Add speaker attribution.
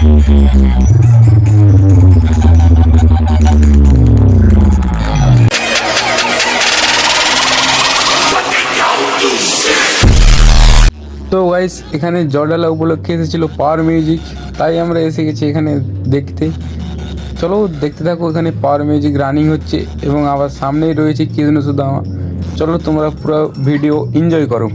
Speaker 1: তো গাইস এখানে জলডালা উপলক্ষে এসেছিল পাওয়ার মিউজিক, তাই আমরা এসে গেছি এখানে দেখতে। চলো দেখতে থাকো, এখানে পাওয়ার মিউজিক রানিং হচ্ছে এবং আবার সামনেই রয়েছে কৃষ্ণ সুদামা। চলো তোমরা পুরো ভিডিও এনজয় করো।